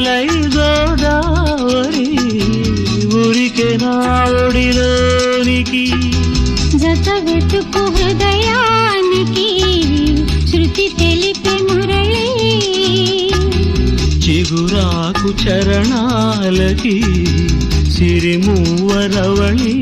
మొదలై గోదావరి ఊరికే నా ఒడిలోనికి జత వెతుకు హృదయానికి శృతి తెలిపే మురళి చిగురాకు చరణాలకి సిరిమూవరవళి